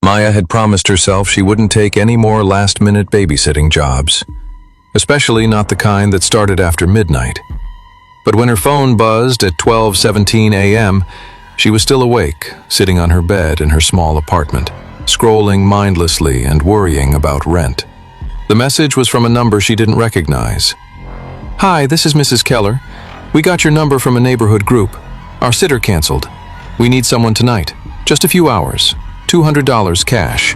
Maya had promised herself she wouldn't take any more last-minute babysitting jobs, especially not the kind that started after midnight. But when her phone buzzed at 12:17 a.m., she was still awake, sitting on her bed in her small apartment, scrolling mindlessly and worrying about rent. The message was from a number she didn't recognize. "Hi, this is Mrs. Keller. We got your number from a neighborhood group. Our sitter canceled. We need someone tonight. Just a few hours. $200 cash."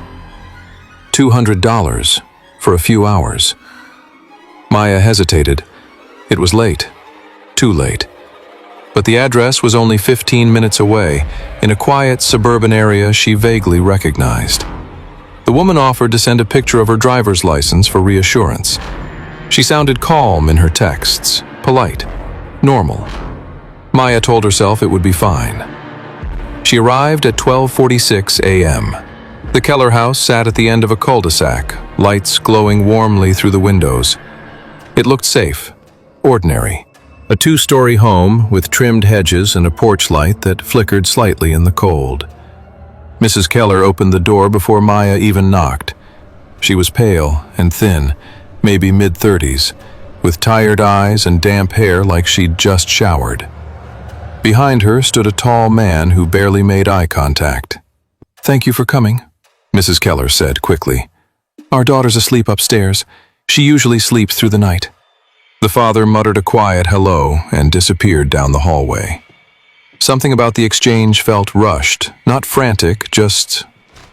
$200 for a few hours. Maya hesitated. It was late. Too late. But the address was only 15 minutes away, in a quiet suburban area she vaguely recognized. The woman offered to send a picture of her driver's license for reassurance. She sounded calm in her texts, polite, normal. Maya told herself it would be fine. She arrived at 12:46 a.m. The Keller house sat at the end of a cul-de-sac, lights glowing warmly through the windows. It looked safe, ordinary. A two-story home with trimmed hedges and a porch light that flickered slightly in the cold. Mrs. Keller opened the door before Maya even knocked. She was pale and thin, maybe mid-30s, with tired eyes and damp hair like she'd just showered. Behind her stood a tall man who barely made eye contact. "Thank you for coming," Mrs. Keller said quickly. "Our daughter's asleep upstairs. She usually sleeps through the night." The father muttered a quiet hello and disappeared down the hallway. Something about the exchange felt rushed, not frantic, just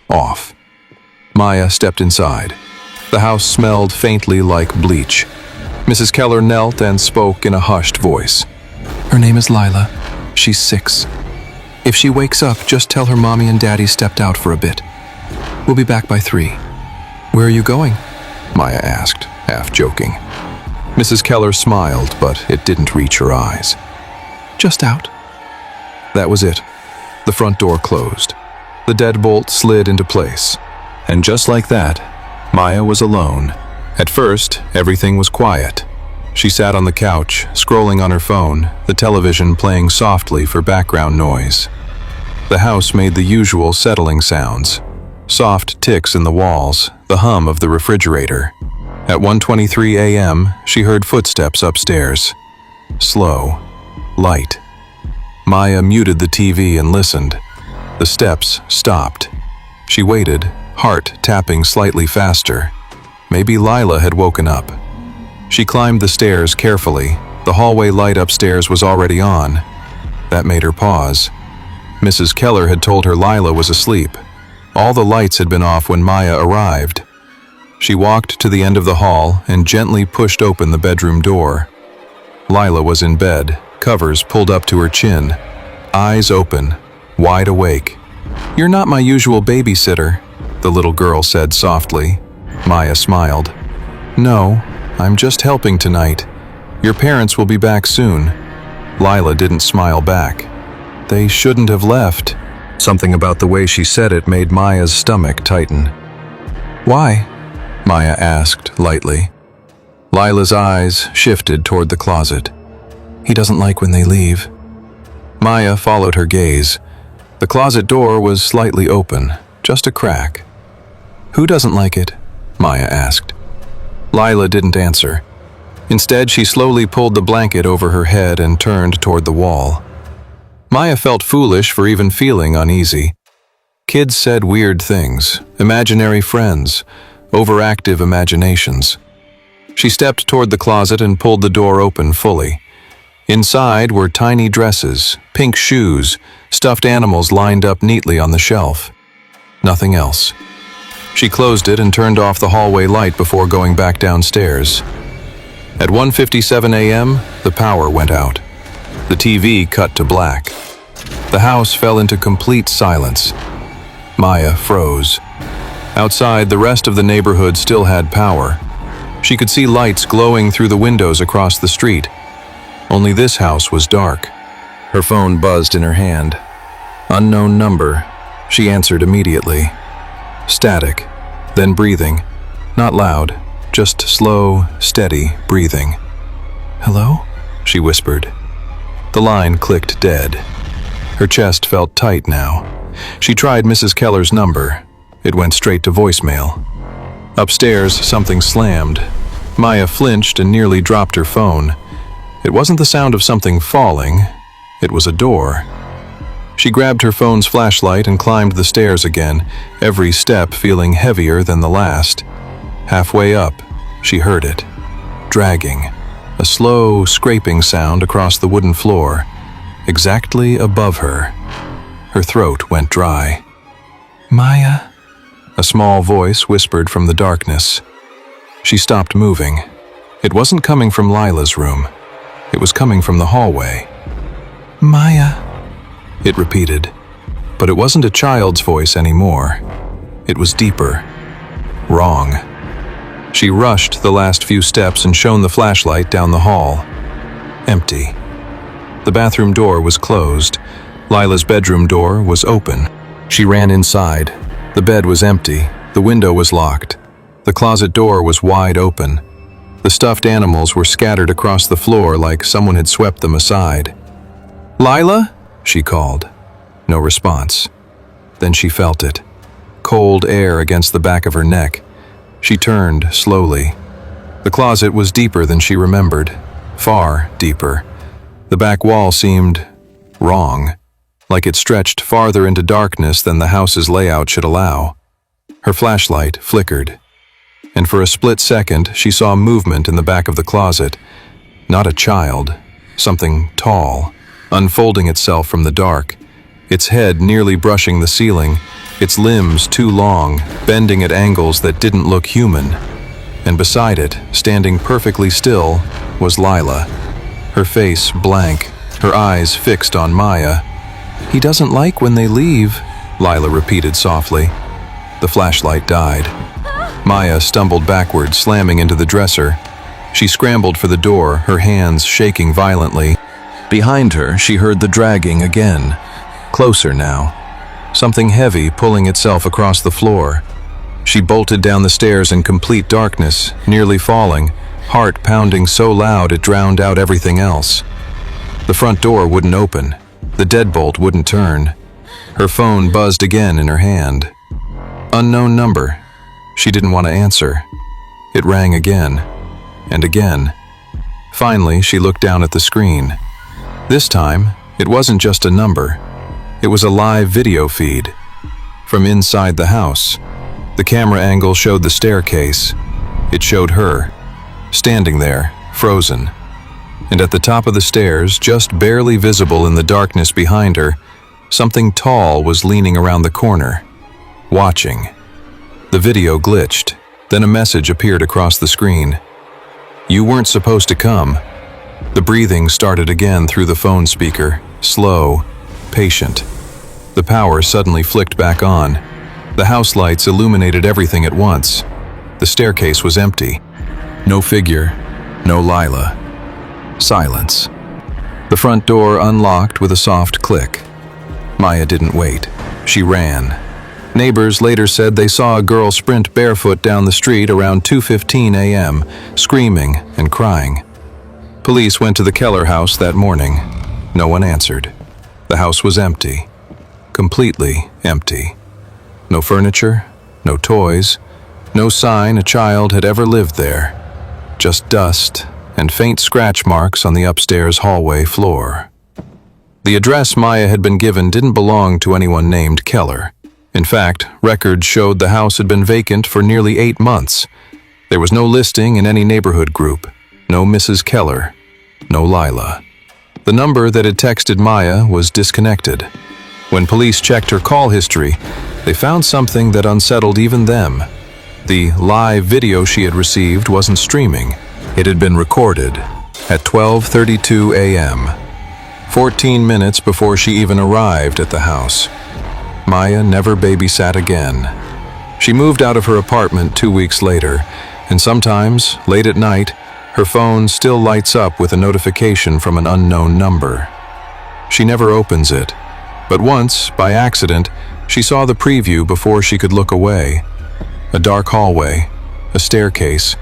off. Maya stepped inside. The house smelled faintly like bleach. Mrs. Keller knelt and spoke in a hushed voice. "Her name is Lila. She's 6. If she wakes up, just tell her Mommy and Daddy stepped out for a bit. We'll be back by 3. "Where are you going?" Maya asked, half joking. Mrs. Keller smiled, but it didn't reach her eyes. "Just out." That was it. The front door closed. The deadbolt slid into place. And just like that, Maya was alone. At first, everything was quiet. She sat on the couch, scrolling on her phone, the television playing softly for background noise. The house made the usual settling sounds. Soft ticks in the walls, the hum of the refrigerator. At 1:23 a.m., she heard footsteps upstairs. Slow, light. Maya muted the TV and listened. The steps stopped. She waited, heart tapping slightly faster. Maybe Lila had woken up. She climbed the stairs carefully. The hallway light upstairs was already on. That made her pause. Mrs. Keller had told her Lila was asleep. All the lights had been off when Maya arrived. She walked to the end of the hall and gently pushed open the bedroom door. Lila was in bed, covers pulled up to her chin, eyes open, wide awake. "You're not my usual babysitter," the little girl said softly. Maya smiled. "No, I'm just helping tonight. Your parents will be back soon." Lila didn't smile back. "They shouldn't have left." Something about the way she said it made Maya's stomach tighten. "Why?" Maya asked lightly. Lila's eyes shifted toward the closet. "He doesn't like when they leave." Maya followed her gaze. The closet door was slightly open, just a crack. "Who doesn't like it?" Maya asked. Lila didn't answer. Instead, she slowly pulled the blanket over her head and turned toward the wall. Maya felt foolish for even feeling uneasy. Kids said weird things, imaginary friends, overactive imaginations. She stepped toward the closet and pulled the door open fully. Inside were tiny dresses, pink shoes, stuffed animals lined up neatly on the shelf. Nothing else. She closed it and turned off the hallway light before going back downstairs. At 1:57 a.m., the power went out. The TV cut to black. The house fell into complete silence. Maya froze. Outside, the rest of the neighborhood still had power. She could see lights glowing through the windows across the street. Only this house was dark. Her phone buzzed in her hand. Unknown number. She answered immediately. Static, then breathing. Not loud, just slow, steady breathing. "Hello?" she whispered. The line clicked dead. Her chest felt tight now. She tried Mrs. Keller's number. It went straight to voicemail. Upstairs, something slammed. Maya flinched and nearly dropped her phone. It wasn't the sound of something falling. It was a door. She grabbed her phone's flashlight and climbed the stairs again, every step feeling heavier than the last. Halfway up, she heard it, dragging, a slow, scraping sound across the wooden floor, exactly above her. Her throat went dry. "Maya?" A small voice whispered from the darkness. She stopped moving. It wasn't coming from Lila's room. It was coming from the hallway. "Maya," it repeated, but it wasn't a child's voice anymore. It was deeper. Wrong. She rushed the last few steps and shone the flashlight down the hall. Empty. The bathroom door was closed. Lila's bedroom door was open. She ran inside. The bed was empty. The window was locked. The closet door was wide open. The stuffed animals were scattered across the floor like someone had swept them aside. "Lila?" she called. No response. Then she felt it. Cold air against the back of her neck. She turned slowly. The closet was deeper than she remembered. Far deeper. The back wall seemed wrong, like it stretched farther into darkness than the house's layout should allow. Her flashlight flickered, and for a split second she saw movement in the back of the closet. Not a child, something tall, unfolding itself from the dark, its head nearly brushing the ceiling, its limbs too long, bending at angles that didn't look human. And beside it, standing perfectly still, was Lila, her face blank, her eyes fixed on Maya. "He doesn't like when they leave," Lila repeated softly. The flashlight died. Maya stumbled backward, slamming into the dresser. She scrambled for the door, her hands shaking violently. Behind her, she heard the dragging again. Closer now. Something heavy pulling itself across the floor. She bolted down the stairs in complete darkness, nearly falling, heart pounding so loud it drowned out everything else. The front door wouldn't open. The deadbolt wouldn't turn. Her phone buzzed again in her hand. Unknown number. She didn't want to answer. It rang again, and again. Finally, she looked down at the screen. This time, it wasn't just a number. It was a live video feed. From inside the house. The camera angle showed the staircase. It showed her, standing there, frozen. And at the top of the stairs, just barely visible in the darkness behind her, something tall was leaning around the corner, watching. The video glitched. Then a message appeared across the screen. "You weren't supposed to come." The breathing started again through the phone speaker, slow, patient. The power suddenly flicked back on. The house lights illuminated everything at once. The staircase was empty. No figure, no Lila. Silence. The front door unlocked with a soft click. Maya didn't wait. She ran. Neighbors later said they saw a girl sprint barefoot down the street around 2:15 a.m., screaming and crying. Police went to the Keller house that morning. No one answered. The house was empty. Completely empty. No furniture, no toys, no sign a child had ever lived there. Just dust and faint scratch marks on the upstairs hallway floor. The address Maya had been given didn't belong to anyone named Keller. In fact, records showed the house had been vacant for nearly 8 months. There was no listing in any neighborhood group. No Mrs. Keller. No Lila. The number that had texted Maya was disconnected. When police checked her call history, they found something that unsettled even them. The live video she had received wasn't streaming. It had been recorded at 12:32 a.m., 14 minutes before she even arrived at the house. Maya never babysat again. She moved out of her apartment 2 weeks later, and sometimes, late at night, her phone still lights up with a notification from an unknown number. She never opens it, but once, by accident, she saw the preview before she could look away. A dark hallway, a staircase,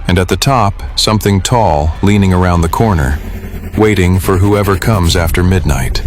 and at the top, something tall leaning around the corner, waiting for whoever comes after midnight.